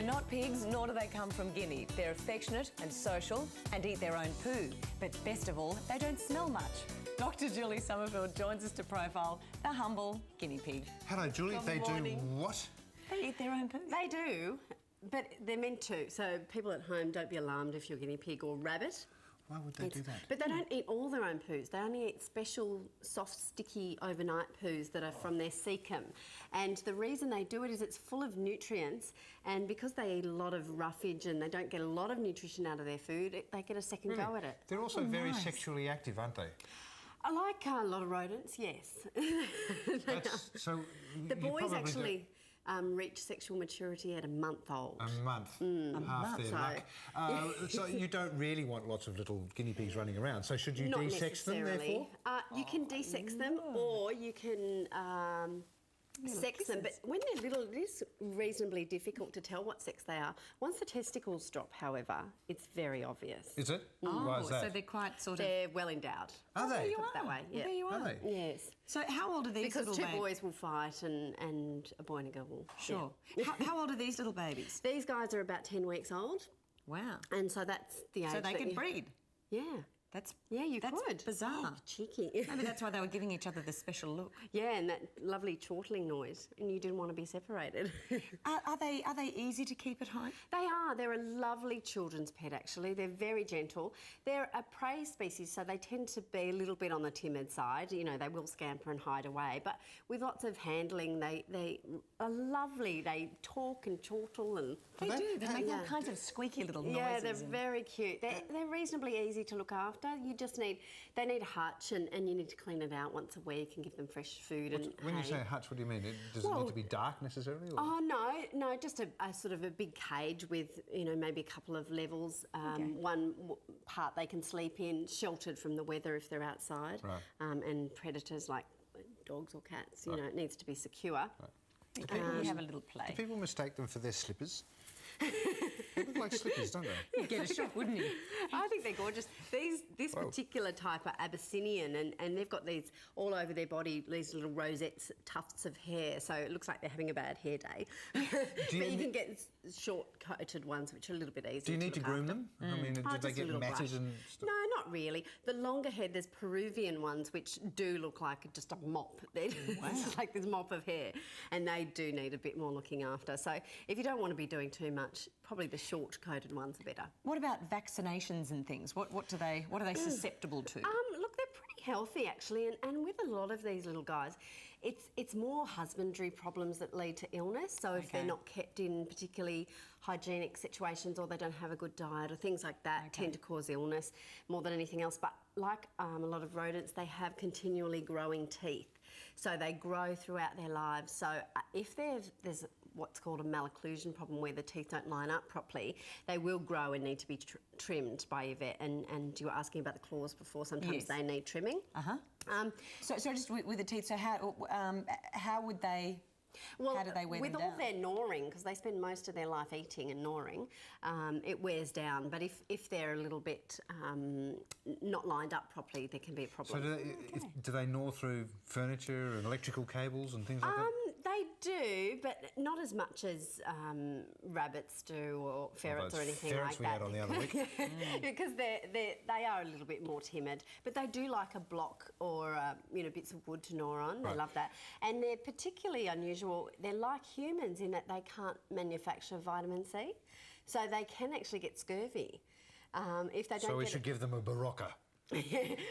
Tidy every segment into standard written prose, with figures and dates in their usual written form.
They're not pigs, nor do they come from Guinea. They're affectionate and social and eat their own poo. But best of all, they don't smell much. Dr. Julie Summerfield joins us to profile the humble guinea pig. Hello, Julie. Good They morning. do what? They eat their own poo. They do, but they're meant to. So people at home, don't be alarmed if you're guinea pig or rabbit. Why would they do that? But they don't eat all their own poos. They only eat special, soft, sticky overnight poos that are from their cecum. And the reason they do it is it's full of nutrients, and because they eat a lot of roughage and they don't get a lot of nutrition out of their food, they get a second go at it. They're also very sexually active, aren't they? I like a lot of rodents, yes. So the boys actually reach sexual maturity at a month old. A month. Half their luck. So you don't really want lots of little guinea pigs running around. So should you Not de-sex them, therefore? You can de-sex them, or you can sex them. But when they're little, it is reasonably difficult to tell what sex they are. Once the testicles drop, however, it's very obvious. Is it? Oh, Why is that? so they're quite sort of... They're well endowed. Are they? There you are. That way, yeah. There you are. Are they? Yes. So how old are these Because little two boys will fight and a boy and a girl will. Sure. Yeah. How old are these little babies? These guys are about 10 weeks old. Wow. And so that's the age. So they can breed? Yeah. That's you that's could. bizarre. Oh, cheeky. Maybe that's why they were giving each other the special look. Yeah, and that lovely chortling noise, and you didn't want to be separated. Are they easy to keep at home? They are. They're a lovely children's pet, actually. They're very gentle. They're a prey species, so they tend to be a little bit on the timid side. You know, they will scamper and hide away, but with lots of handling, they are lovely. They talk and chortle and... They do. They make all kinds of squeaky little noises. Yeah, they're very cute. They're reasonably easy to look after. You just need... They need a hutch and you need to clean it out once a week and give them fresh food and When you hay. say a hutch, what do you mean? Does it need to be dark necessarily? Or? Oh, no, just a sort of a big cage with, you know, maybe a couple of levels. One part they can sleep in, sheltered from the weather if they're outside. Right. And predators like dogs or cats, you know, it needs to be secure. Right. You have a little play. Do people mistake them for their slippers? They look like slippers, don't they? You'd get a shock, wouldn't you? I think they're gorgeous. This particular type are Abyssinian, and they've got these all over their body, these little rosettes, tufts of hair, so it looks like they're having a bad hair day. But you can get short-coated ones, which are a little bit easier. Do you need to groom them? I mean, do they get matted and stuff? No, not really. The longer head, there's Peruvian ones, which do look like just a mop. They're just like this mop of hair, and they do need a bit more looking after. So if you don't want to be doing too much, probably the short-coated ones are better. What about vaccinations and things? What are they susceptible to? Look, they're pretty healthy actually, and with a lot of these little guys, it's more husbandry problems that lead to illness. So if they're not kept in particularly hygienic situations, or they don't have a good diet, or things like that, tend to cause illness more than anything else. But like a lot of rodents, they have continually growing teeth, so they grow throughout their lives. So if there's what's called a malocclusion problem, where the teeth don't line up properly, they will grow and need to be trimmed by your vet. And you were asking about the claws before. Sometimes they need trimming. So just with the teeth. So how would they? Well, how do they wear them down? With all their gnawing, because they spend most of their life eating and gnawing, it wears down. But if they're a little bit not lined up properly, there can be a problem. So do they gnaw through furniture and electrical cables and things like that? They do, but not as much as rabbits do, or ferrets or anything like that. Ferrets we had on the other week. Because they are a little bit more timid, but they do like a block or bits of wood to gnaw on. They love that, and they're particularly unusual. They're like humans in that they can't manufacture vitamin C, so they can actually get scurvy if they don't. So we should give them a Barocca.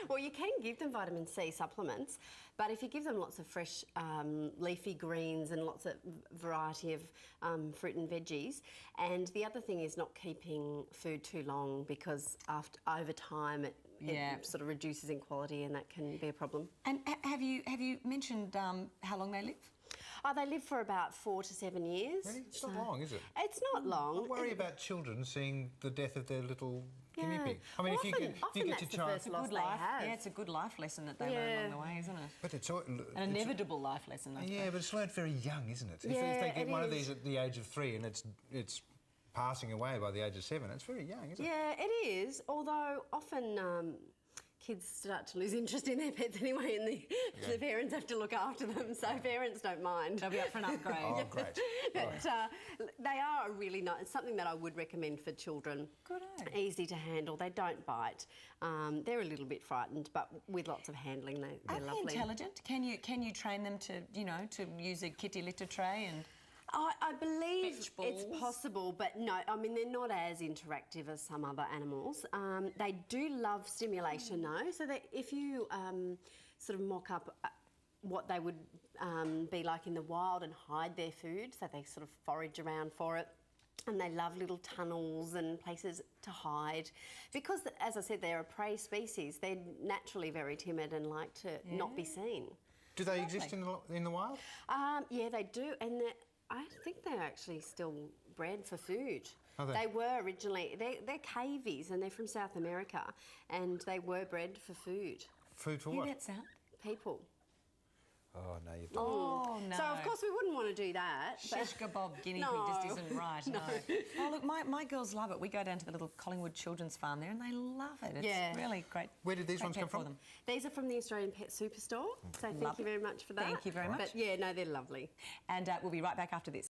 Well, you can give them vitamin C supplements, but if you give them lots of fresh leafy greens and lots of variety of fruit and veggies, and the other thing is not keeping food too long, because over time it sort of reduces in quality, and that can be a problem. And have you mentioned how long they live? Oh, they live for about 4 to 7 years. Really? It's not long, is it? It's not long. I worry about children seeing the death of their little guinea pig. I mean, Well, if you get your child... It's a good life. Yeah, it's a good life lesson that they learn along the way, isn't it? But it's an inevitable life lesson, I suppose. Yeah, but it's learned very young, isn't it? If they get one of these at the age of 3 and it's passing away by the age of 7, it's very young, isn't it? Yeah, it is, although often kids start to lose interest in their pets anyway, and the parents have to look after them, so parents don't mind. They'll be up for an upgrade. Oh, great. But they are a really nice, something that I would recommend for children. Good. Easy to handle. They don't bite. They're a little bit frightened, but with lots of handling, they're Are lovely. they intelligent? Can you train them to, to use a kitty litter tray and... I believe Fetch it's balls? possible, but no, I mean, they're not as interactive as some other animals. They do love stimulation, though, so that if you sort of mock up what they would be like in the wild and hide their food, so they sort of forage around for it, and they love little tunnels and places to hide. Because, as I said, they're a prey species, they're naturally very timid and like to not be seen. Do they exist in the wild? Yeah, they do, and I think they're actually still bred for food. Are they? They were originally, they're cavies and they're from South America, and they were bred for food. Food for Hear what? that sound? People. Oh, no, you've done Oh, no. So, of course, we wouldn't want to do that. Shish kebab guinea pig just isn't right, no. Oh, look, my girls love it. We go down to the little Collingwood Children's Farm there and they love it. It's really great. Where did these great ones pet come for from? them. These are from the Australian Pet Superstore, so thank you very much for that. Thank you very much. But, yeah, no, they're lovely. And we'll be right back after this.